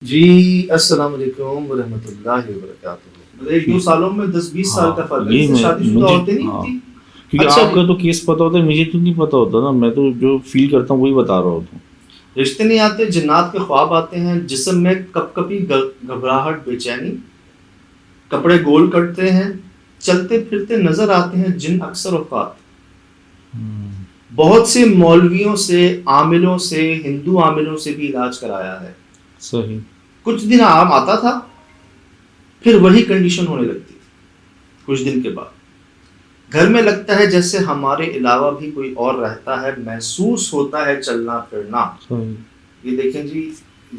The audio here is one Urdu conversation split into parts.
جی السلام علیکم ورحمۃ اللہ وبرکاتہ۔ مطلب ایک دو سالوں میں 10-20 سال کا فرق ہے، یہ اس سے شادی شدہ مجھے عورتیں نہیں ہوتی۔ کیونکہ اچھا آپ کا تو کیس پتا ہوتا ہے، مجھے تو نہیں پتا ہوتا نا، میں تو جو فیل کرتا ہوں وہی بتا رہا ہوتا ہوں۔ رشتے نہیں آتے، جنات کے خواب آتے ہیں، جسم میں کپ کپی گھبراہٹ بے چینی، کپڑے گول کٹتے ہیں، چلتے پھرتے نظر آتے ہیں جن اکثر اوقات۔ بہت سے مولویوں سے، عاملوں سے، ہندو عاملوں سے بھی علاج کرایا ہے۔ صحیح۔ کچھ دن آرام آتا تھا، پھر وہی کنڈیشن ہونے لگتی تھی۔ کچھ دن کے بعد گھر میں لگتا ہے جیسے ہمارے علاوہ بھی کوئی اور رہتا ہے، محسوس ہوتا ہے چلنا پھرنا۔ یہ دیکھیں جی،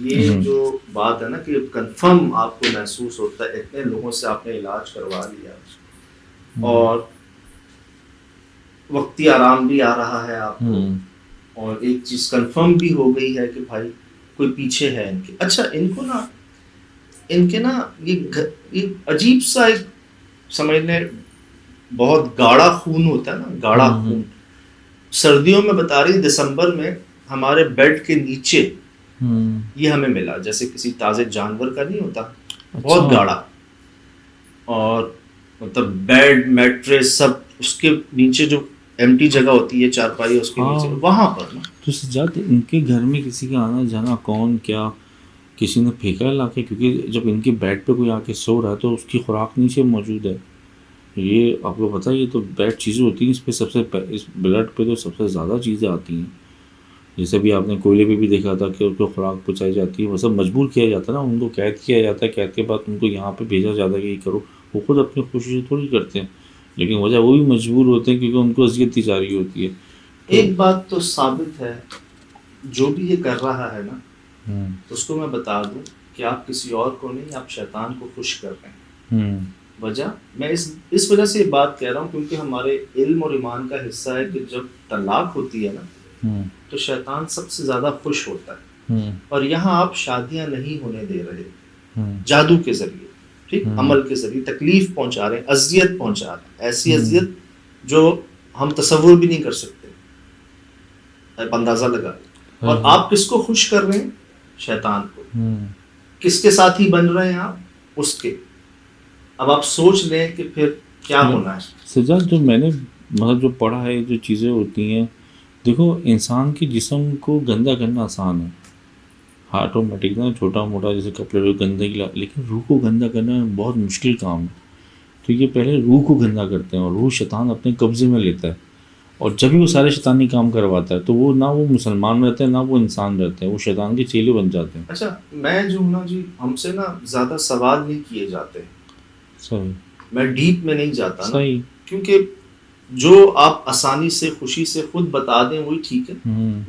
یہ جو بات ہے نا کہ کنفرم آپ کو محسوس ہوتا ہے، اتنے لوگوں سے آپ نے علاج کروا لیا اور وقتی آرام بھی آ رہا ہے آپ کو، اور ایک چیز کنفرم بھی ہو گئی ہے کہ بھائی کوئی پیچھے ہے ان کے۔ اچھا ان کے نا یہ عجیب سا ایک سمجھ لیں بہت گاڑھا خون ہوتا ہے نا، گاڑھا خون۔ سردیوں میں بتا رہی دسمبر میں ہمارے بیڈ کے نیچے یہ ہمیں ملا، جیسے کسی تازے جانور کا نہیں ہوتا، بہت گاڑھا، اور مطلب بیڈ میٹریس سب اس کے نیچے جو ایمٹی جگہ ہوتی ہے چارپائی اس کے نیچے، وہاں پر نا۔ تو سجاد ان کے گھر میں کسی کا آنا جانا کون کیا کسی نے پھینکا لا کے؟ کیونکہ جب ان کے بیڈ پہ کوئی آ کے سو رہا ہے تو اس کی خوراک نیچے موجود ہے۔ یہ آپ کو پتہ ہے، یہ تو بیڈ چیزیں ہوتی ہیں، اس پہ سب سے اس بلڈ پہ تو سب سے زیادہ چیزیں آتی ہیں۔ جیسے بھی آپ نے کوئلے پہ بھی دیکھا تھا کہ ان کو خوراک پہنچائی جاتی ہے، وہ سب مجبور کیا جاتا ہے نا، ان کو قید کیا جاتا ہے، قید کے بعد ان کو یہاں پہ بھیجا جاتا ہے کہ یہ کرو۔ وہ خود اپنی خوشی سے تھوڑی کرتے ہیں، لیکن وجہ وہ بھی مجبور ہوتے ہیں کیونکہ ان کو اذیت دی جا رہی ہوتی ہے۔ ایک بات تو ثابت ہے، جو بھی یہ کر رہا ہے نا، اس کو میں بتا دوں کہ آپ کسی اور کو نہیں، آپ شیطان کو خوش کر رہے ہیں۔ وجہ میں اس وجہ سے یہ بات کہہ رہا ہوں کیونکہ ہمارے علم اور ایمان کا حصہ ہے کہ جب طلاق ہوتی ہے نا تو شیطان سب سے زیادہ خوش ہوتا ہے، اور یہاں آپ شادیاں نہیں ہونے دے رہے، جادو کے ذریعے، ٹھیک، عمل کے ذریعے تکلیف پہنچا رہے ہیں، اذیت پہنچا رہے ہیں، ایسی اذیت جو ہم تصور بھی نہیں کر سکتے، آپ اندازہ لگا لیں۔ اور آپ کس کو خوش کر رہے ہیں؟ شیطان کو۔ کس کے ساتھی بن رہے ہیں آپ؟ اس کے۔ اب آپ سوچ لیں کہ پھر کیا ہونا ہے۔ سجاد، جو میں نے مطلب جو پڑھا ہے، جو چیزیں ہوتی ہیں، دیکھو انسان کے جسم کو گندا کرنا آسان ہے، آٹومیٹک نا، چھوٹا موٹا جیسے کپڑے گندگی، لیکن روح کو گندا کرنا بہت مشکل کام ہے۔ تو یہ پہلے روح کو گندا کرتے ہیں، اور روح شیطان اپنے قبضے میں لیتا ہے، اور جب بھی وہ سارے شیطانی کام کرواتا ہے تو وہ نہ وہ مسلمان رہتے ہیں نہ وہ انسان رہتے ہیں، وہ شیطان کے چیلے بن جاتے ہیں۔ اچھا، میں جو ہوں نا جی، ہم سے نا زیادہ سوال نہیں کیے جاتے، صحیح، میں ڈیپ میں نہیں جاتا نا، صحیح، کیونکہ جو آپ آسانی سے خوشی سے خود بتا دیں وہی ٹھیک ہے،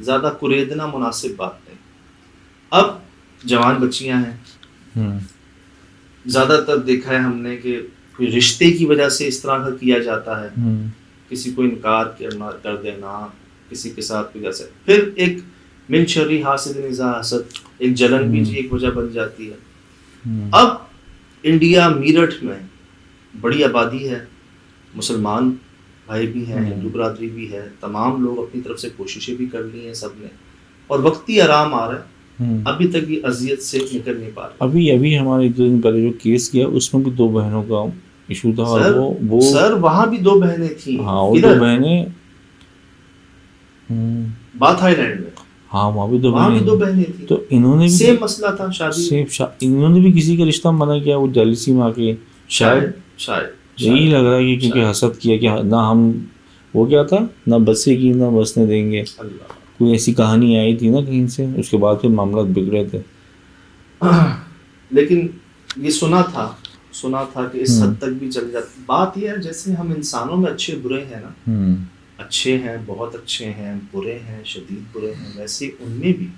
زیادہ کریدنا مناسب بات نہیں۔ اب جوان بچیاں ہیں، زیادہ تر دیکھا ہے ہم نے کہ کوئی رشتے کی وجہ سے اس طرح کا کیا جاتا ہے، کسی کو انکار کر دینا، کسی کے ساتھ کوئی جیسے، پھر ایک من شر حاسد اذا حسد، ایک جلن بھی جی ایک وجہ بن جاتی ہے۔ اب انڈیا میرٹھ میں بڑی آبادی ہے، مسلمان بھائی بھی ہیں، ہندو برادری بھی ہے، تمام لوگ اپنی طرف سے کوششیں بھی کر لی ہیں سب نے، اور وقتی آرام آ رہا ہے، ابھی تک یہ اذیت سے نکل نہیں پا رہے۔ ابھی ہمارے 2 دن پہلے جو کیس کیا اس میں بھی 2 بہنوں کا ایشو تھا، اور وہ سر وہاں بھی 2 بہنیں تھیں، ہاں وہ 2 بہنیں بات ہائی لینڈ میں، ہاں وہاں بھی 2 بہنیں تھیں، تو انہوں نے بھی سیم مسئلہ تھا، شادی، انہوں نے بھی کسی کا رشتہ منع کیا، وہ جیلسی میں آ کے، شاید یہی لگ رہا ہے کہ کیونکہ حسد کیا کہ نہ ہم وہ کیا تھا، نہ بسے کی نہ بسنے دیں گے، کوئی ایسی کہانی آئی تھی نا کہیں سے، اس کے بعد پھر معاملات بگڑے تھے۔ لیکن یہ سنا تھا کہ اس حد تک بھی چل جاتی۔ بات یہ ہے جیسے ہم انسانوں میں اچھے برے ہیں نا، اچھے ہیں، بہت اچھے ہیں، برے ہیں، شدید برے ہیں، ویسے ان میں بھی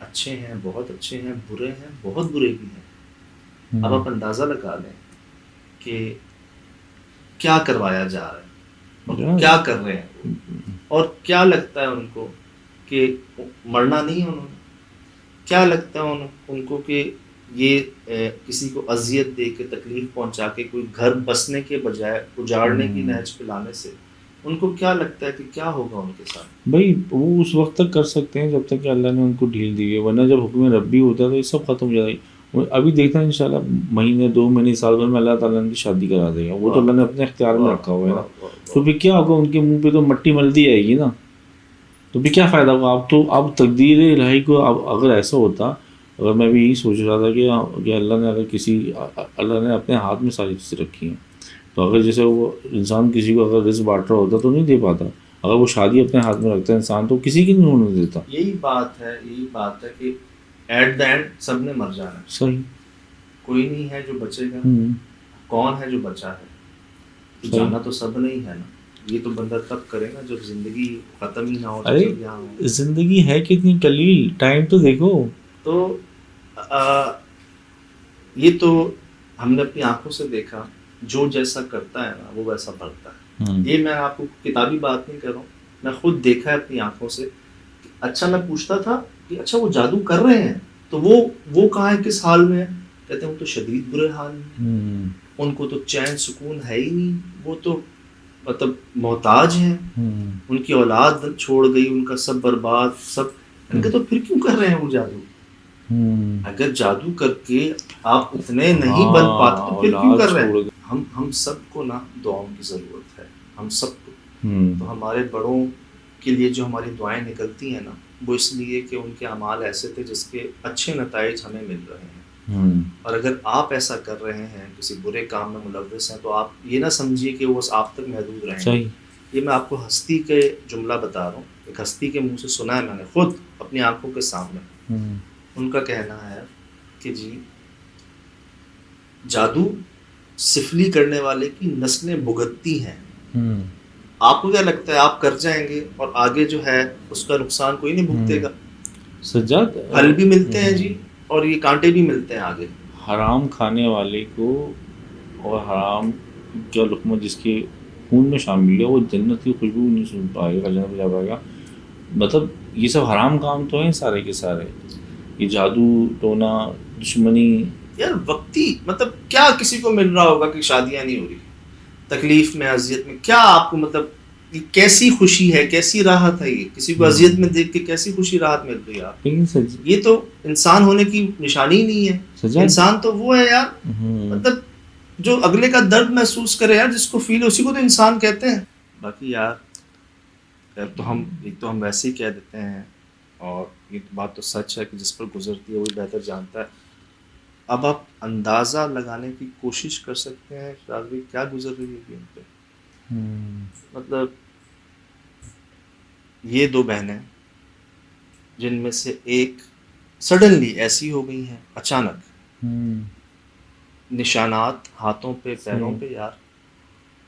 اچھے ہیں، بہت اچھے ہیں، برے ہیں، بہت برے بھی ہیں۔ اب آپ اندازہ لگا لیں کہ کیا کروایا جا رہا ہے، اور کیا کر رہے ہیں، اور کیا لگتا ہے ان کو کہ مرنا نہیں ہے انہوں نے، کیا لگتا ہے ان کو کہ یہ کسی کو اذیت دے کے تکلیف پہنچا کے کوئی گھر بسنے کے بجائے اجاڑنے کی نہج پہ لانے سے ان کو کیا لگتا ہے کہ کیا ہوگا ان کے ساتھ؟ بھائی وہ اس وقت تک کر سکتے ہیں جب تک کہ اللہ نے ان کو ڈھیل دی ہے، ورنہ جب حکم ربی ہوتا ہے تو یہ سب ختم ہو جائے گا۔ ابھی دیکھنا انشاءاللہ مہینے 2 مہینے سال بھر میں اللہ تعالیٰ نے شادی کرا دے گا، وہ تو اللہ نے اپنے اختیار میں رکھا ہوا ہے نا۔ تو پھر کیا ہوگا، ان کے منہ پہ تو مٹی ملتی جائے گی نا، تو پھر کیا فائدہ ہوگا؟ اب تقدیر الہی کو اب اگر ایسا ہوتا، اگر میں بھی یہی سوچ رہا تھا کہ اللہ نے اگر اللہ نے اپنے ہاتھ میں ساری چیزیں رکھی ہیں، تو اگر جیسے وہ انسان کسی کو اگر رزق بانٹ رہا ہوتا تو نہیں دے پاتا، اگر وہ شادی اپنے ہاتھ میں رکھتا ہے انسان تو کسی کی نہیں ہونے دیتا۔ یہی بات ہے کہ ایٹ دا اینڈ سب نے مر جانا ہے، صحیح، کوئی نہیں ہے جو بچے گا۔ کون ہے جو بچا ہے؟ جانا تو سب نہیں ہے نا، یہ تو بندہ تب کرے گا جب زندگی ختم ہی نہ ہو۔ ارے زندگی ہے کتنی قلیل، ٹائم تو دیکھو۔ تو یہ تو ہم نے اپنی آنکھوں سے دیکھا، جو جیسا کرتا ہے نا وہ ویسا بڑھتا ہے۔ یہ میں آپ کو کتابی بات نہیں کر رہا ہوں، میں خود دیکھا ہے اپنی آنکھوں سے۔ اچھا میں پوچھتا تھا کہ اچھا وہ جادو کر رہے ہیں تو وہ کہاں ہے، کس حال میں ہے؟ کہتے ہیں وہ تو شدید برے حال میں، ان کو تو چین سکون ہے ہی نہیں، وہ تو مطلب محتاج ہیں، ان کی اولاد چھوڑ گئی، ان کا سب برباد سب۔ ان کے تو پھر کیوں کر رہے ہیں وہ جادو؟ اگر جادو کر کے آپ اتنے نہیں بن پاتے تو پھر کیوں کر رہے ہیں؟ ہم سب کو نا دعاؤں کی ضرورت ہے، ہم سب کو۔ تو ہمارے بڑوں کے لیے جو ہماری دعائیں نکلتی ہیں نا، وہ اس لیے کہ ان کے اعمال ایسے تھے جس کے اچھے نتائج ہمیں مل رہے ہیں۔ اور اگر آپ ایسا کر رہے ہیں، کسی برے کام میں ملوث ہیں، تو آپ یہ نہ سمجھیے کہ وہ آپ تک محدود رہیں گے۔ یہ میں آپ کو ہستی کے جملہ بتا رہا ہوں، ایک ہستی کے منہ سے سنا ہے میں نے خود اپنی آنکھوں کے سامنے۔ ان کا کہنا ہے کہ جی جادو سفلی کرنے والے کی نسلیں بھگتتی ہیں۔ آپ کو کیا لگتا ہے آپ کر جائیں گے اور آگے جو ہے اس کا نقصان کوئی نہیں بھگتے گا؟ سجاد پھل بھی ملتے ہیں جی، اور یہ کانٹے بھی ملتے ہیں آگے۔ حرام کھانے والے کو اور حرام کا لقمہ جس کے خون میں شامل ہے وہ جنت کی خوشبو نہیں سن پائے گا، جنت میں جا پائے گا۔ مطلب یہ سب حرام کام تو ہیں سارے کے سارے، یہ جادو ٹونا دشمنی۔ یار وقتی مطلب کیا کسی کو مل رہا ہوگا کہ شادیاں نہیں ہو رہی، تکلیف میں اذیت میں، کیا آپ کو مطلب کیسی خوشی ہے، کیسی راحت ہے؟ یہ کسی کو اذیت میں دیکھ کے کیسی خوشی راحت مل رہی ہے؟ یہ تو انسان ہونے کی نشانی ہی نہیں ہے۔ انسان تو وہ ہے یار مطلب جو اگلے کا درد محسوس کرے یار، جس کو فیل اسی کو تو انسان کہتے ہیں۔ باقی یار تو ہم ویسے ہی کہہ دیتے ہیں، اور یہ بات تو سچ ہے کہ جس پر گزرتی ہے وہی بہتر جانتا ہے۔ اب آپ اندازہ لگانے کی کوشش کر سکتے ہیں شاذبی کیا گزر رہی ہے ان پہ۔ مطلب یہ 2 بہنیں جن میں سے ایک سڈنلی ایسی ہو گئی ہیں، اچانک نشانات ہاتھوں پہ پیروں پہ یار،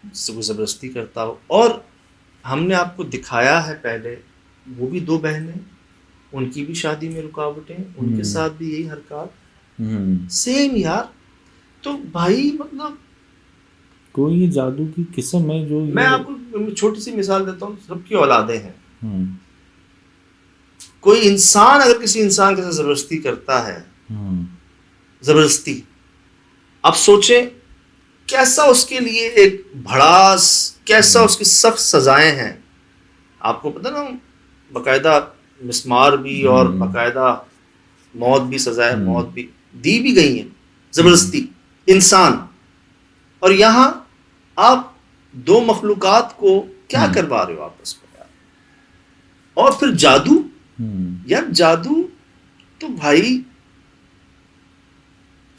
جس سے وہ زبردستی کرتا ہو۔ اور ہم نے آپ کو دکھایا ہے پہلے، وہ بھی 2 بہنیں، ان کی بھی شادی میں رکاوٹیں، ان کے ساتھ بھی یہی حرکات سیم یار۔ تو بھائی مطلب کوئی یہ جادو کی قسم ہے جو میں آپ کو چھوٹی سی مثال دیتا ہوں، سب کی اولادیں ہیں۔ کوئی انسان اگر کسی انسان کے ساتھ زبردستی کرتا ہے، زبردستی، اب سوچیں کیسا اس کے لیے ایک بھڑاس، کیسا اس کی سخت سزائیں ہیں۔ آپ کو پتہ نا باقاعدہ مسمار بھی اور باقاعدہ موت بھی، سزائے موت بھی دی بھی گئی ہیں، زبردستی انسان۔ اور یہاں آپ 2 مخلوقات کو کیا کروا رہے ہو آپس میں یار؟ اور پھر جادو، یار جادو تو بھائی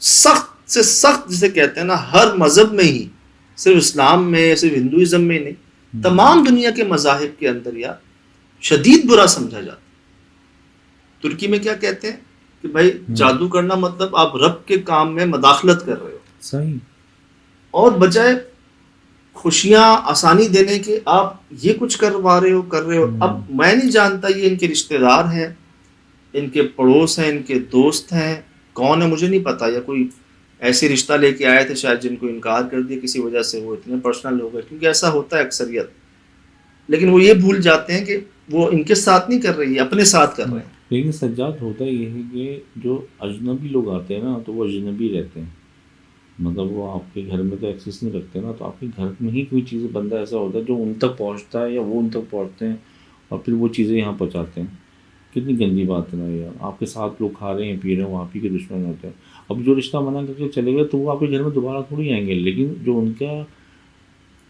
سخت سے سخت جسے کہتے ہیں نا، ہر مذہب میں ہی، صرف اسلام میں، صرف ہندوازم میں نہیں، تمام دنیا کے مذاہب کے اندر یار شدید برا سمجھا جاتا ہے۔ ترکی میں کیا کہتے ہیں کہ بھائی جادو کرنا مطلب آپ رب کے کام میں مداخلت کر رہے ہو۔ صحیح۔ اور بجائے خوشیاں آسانی دینے کے آپ یہ کچھ کروا رہے ہو۔ اب میں نہیں جانتا یہ ان کے رشتہ دار ہیں، ان کے پڑوس ہیں، ان کے دوست ہیں، کون ہے مجھے نہیں پتا، یا کوئی ایسے رشتہ لے کے آئے تھے شاید جن کو انکار کر دیا کسی وجہ سے، وہ اتنے پرسنل ہو گئے، کیونکہ ایسا ہوتا ہے اکثریت۔ لیکن وہ یہ بھول جاتے ہیں کہ وہ ان کے ساتھ نہیں کر رہی ہے، اپنے ساتھ کر رہے ہیں۔ لیکن سجاد ہوتا یہ ہے کہ جو اجنبی لوگ آتے ہیں نا تو وہ اجنبی رہتے ہیں، مطلب وہ آپ کے گھر میں تو ایکسیس نہیں رکھتے نا، تو آپ کے گھر میں ہی کوئی چیز بندہ ایسا ہوتا ہے جو ان تک پہنچتا ہے یا وہ ان تک پہنچتے ہیں اور پھر وہ چیزیں یہاں پہنچاتے ہیں. کتنی گندی بات ہے نا یار. آپ کے ساتھ لوگ کھا رہے ہیں پی رہے ہیں، وہ آپ ہی کے دشمن ہوتے ہیں. اب جو رشتہ بنا کر کے چلے گئے تو وہ آپ کے گھر میں دوبارہ تھوڑی آئیں گے، لیکن جو ان کا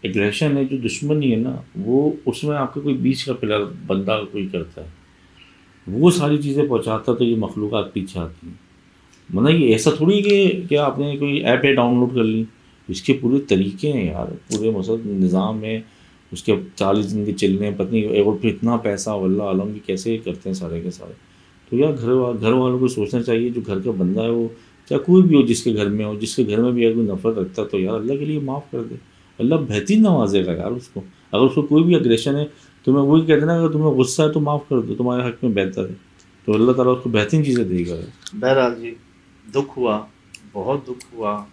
ایگریشن ہے، جو دشمنی ہے نا، وہ اس میں آپ کے کوئی بیچ کا پلر بندہ کوئی کرتا ہے، وہ ساری چیزیں پہنچاتا تو یہ مخلوقات پیچھے آتی ہیں. مطلب یہ ایسا تھوڑی کہ آپ نے کوئی ایپ ہے ڈاؤن لوڈ کر لی، اس کے پورے طریقے ہیں یار، پورے مثلا نظام ہے اس کے، 40 دن کے چلنے ہیں پتہ نہیں، اور پھر اتنا پیسہ واللہ عالم کی کیسے کرتے ہیں سارے کے سارے. تو یار گھر والوں کو سوچنا چاہیے، جو گھر کا بندہ ہے وہ چاہے کوئی بھی ہو، جس کے گھر میں ہو، جس کے گھر میں بھی اگر کوئی نفرت رکھتا ہے تو یار اللہ کے لیے معاف کر دے. اللہ بہترین نوازے گا یار اس کو. اگر اس کو کوئی بھی اگریشن ہے تو میں وہی کہتے نا، اگر تمہیں غصہ ہے تو معاف کر دو، تمہارے حق میں بہتر ہے، تو اللہ تعالیٰ اس کو بہترین چیزیں دے گا. بہرحال جی دکھ ہوا، بہت دکھ ہوا،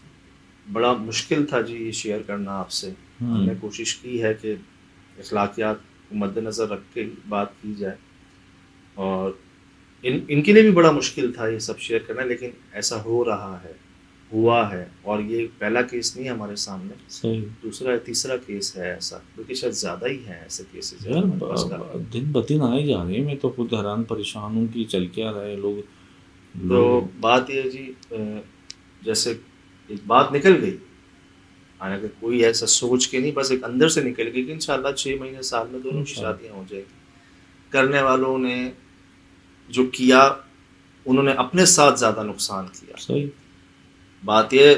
بڑا مشکل تھا جی یہ شیئر کرنا آپ سے. ہم نے کوشش کی ہے کہ اخلاقیات کو مد نظر رکھ کے بات کی جائے، اور ان کے لیے بھی بڑا مشکل تھا یہ سب شیئر کرنا، لیکن ایسا ہو رہا ہے، ہوا ہے. اور یہ پہلا کیس نہیں ہے ہمارے سامنے، صحیح. دوسرا تیسرا کیس ہے ایسا، کیونکہ شاید زیادہ ہی ہیں ایسے کیسز یار دن بدن آئے جا رہے ہیں، میں تو خود حیران پریشان ہوں کہ چل کیا رہے لوگ. تو بات یہ ہے جی، جیسے ایک بات نکل گئی، حالانکہ کوئی ایسا سوچ کے نہیں، بس ایک اندر سے نکل گئی کہ انشاءاللہ 6 مہینے سال میں دونوں کی شادیاں ہو جائیں گی. کرنے والوں نے جو کیا انہوں نے اپنے ساتھ زیادہ نقصان کیا. صحیح. بات یہ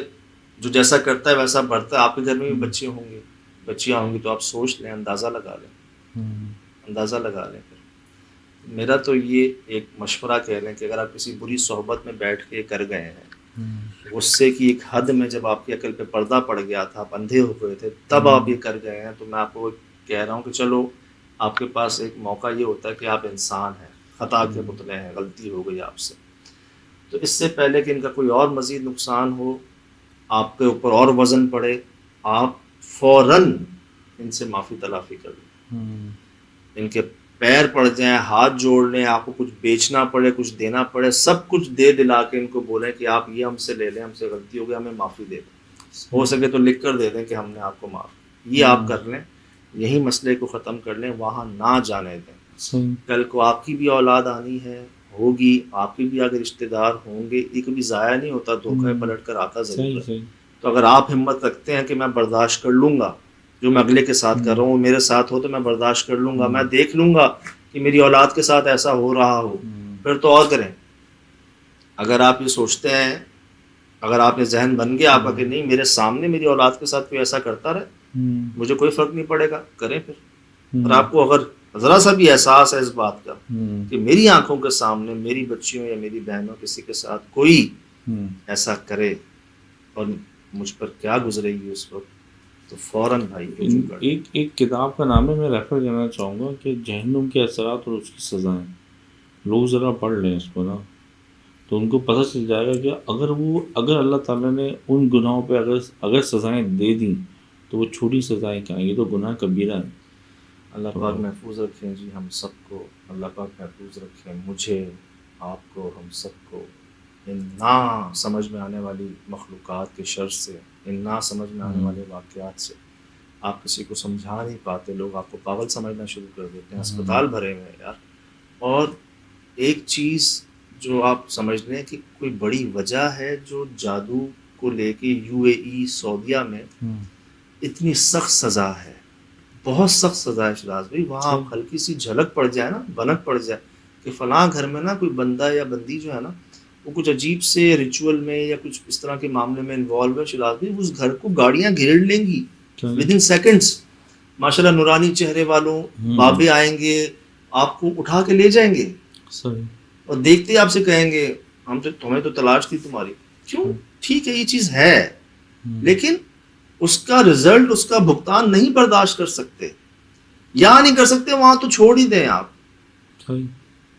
جو جیسا کرتا ہے ویسا بڑھتا ہے. آپ کے گھر میں بھی بچے ہوں گے، بچیاں ہوں گی، تو آپ سوچ لیں، اندازہ لگا لیں، اندازہ لگا لیں. پھر میرا تو یہ ایک مشورہ کہہ لیں کہ اگر آپ کسی بری صحبت میں بیٹھ کے کر گئے ہیں، غصے کی ایک حد میں جب آپ کی عقل پہ پردہ پڑ گیا تھا، آپ اندھے ہو گئے تھے، تب آپ یہ کر گئے ہیں، تو میں آپ کو کہہ رہا ہوں کہ چلو آپ کے پاس ایک موقع یہ ہوتا ہے کہ آپ انسان ہیں، خطا کے پتلے ہیں، غلطی ہو گئی آپ سے. تو اس سے پہلے کہ ان کا کوئی اور مزید نقصان ہو، آپ کے اوپر اور وزن پڑے، آپ فوراً ان سے معافی تلافی کر لیں. ان کے پیر پڑ جائیں، ہاتھ جوڑ لیں، آپ کو کچھ بیچنا پڑے، کچھ دینا پڑے، سب کچھ دے دلا کے ان کو بولیں کہ آپ یہ ہم سے لے لیں، ہم سے غلطی ہو گئی، ہمیں معافی دے دیں. ہو سکے تو لکھ کر دے دیں کہ ہم نے آپ کو معاف. یہ آپ کر لیں، یہی مسئلے کو ختم کر لیں، وہاں نہ جانے دیں. کل کو آپ کی بھی اولاد آنی ہے، ہوگی، آپ کے بھی آگے رشتے دار ہوں گے. یہ کبھی ضائع نہیں ہوتا، دھوکہ پلٹ کر آتا ضرور ہے. تو اگر آپ ہمت رکھتے ہیں کہ میں برداشت کر لوں گا، جو میں اگلے کے ساتھ کر رہا ہوں میرے ساتھ ہو تو میں برداشت کر لوں گا، میں دیکھ لوں گا کہ میری اولاد کے ساتھ ایسا ہو رہا ہو، پھر تو اور کریں. اگر آپ یہ سوچتے ہیں، اگر آپ نے ذہن بن گیا آپ کا کہ نہیں میرے سامنے میری اولاد کے ساتھ کوئی ایسا کرتا رہے، مجھے کوئی فرق نہیں پڑے گا، کریں پھر. اور آپ کو اگر ذرا سا بھی احساس ہے اس بات کا کہ میری آنکھوں کے سامنے میری بچیوں یا میری بہنوں کسی کے ساتھ کوئی ایسا کرے اور مجھ پر کیا گزرے گی اس وقت، تو فوراً بھائی ایک کتاب کا نام ہے، میں ریفر کرنا چاہوں گا کہ جہنم کے اثرات اور اس کی سزائیں. لوگ ذرا پڑھ لیں اس کو نا، تو ان کو پتہ چل جائے گا کہ اگر اللہ تعالیٰ نے ان گناہوں پہ اگر سزائیں دے دیں تو وہ چھوٹی سزائیں کیا ہیں، یہ تو گناہ کبیرہ ہیں. اللہ پاک محفوظ رکھیں جی ہم سب کو، اللہ پاک محفوظ رکھیں مجھے، آپ کو، ہم سب کو ان نہ سمجھ میں آنے والی مخلوقات کے شر سے، ان نہ سمجھ میں آنے والے واقعات سے. آپ کسی کو سمجھا نہیں پاتے، لوگ آپ کو پاگل سمجھنا شروع کر دیتے ہیں، اسپتال بھرے ہوئے ہیں یار. اور ایک چیز جو آپ سمجھ لیں کہ کوئی بڑی وجہ ہے جو جادو کو لے کے UAE سعودیہ میں اتنی سخت سزا ہے، بہت سخت سزا ہے شراز بھائی. وہاں آپ ہلکی سی جھلک پڑ جائے نا، بنک پڑ جائے کہ فلاں گھر میں نا کوئی بندہ یا بندی جو ہے نا وہ کچھ عجیب سے ریچول میں یا کچھ اس طرح کے معاملے میں انوالو ہے، شراز بھائی اس گھر کو گاڑیاں گھیر لیں گی ودن سیکنڈس. ماشاءاللہ نورانی چہرے والوں بابے آئیں گے، آپ کو اٹھا کے لے جائیں گے اور دیکھتے آپ سے کہیں گے تمہیں تو تلاش تھی تمہاری. کیوں؟ ٹھیک ہے یہ چیز ہے، لیکن اس کا رزلٹ، اس کا بھگتان نہیں برداشت کر سکتے، یا نہیں کر سکتے، وہاں تو چھوڑ ہی دیں آپ.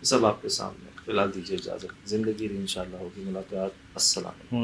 سب آپ کے سامنے. فی الحال دیجیے اجازت، زندگی انشاءاللہ ہوگی ملاقات. السلام علیکم.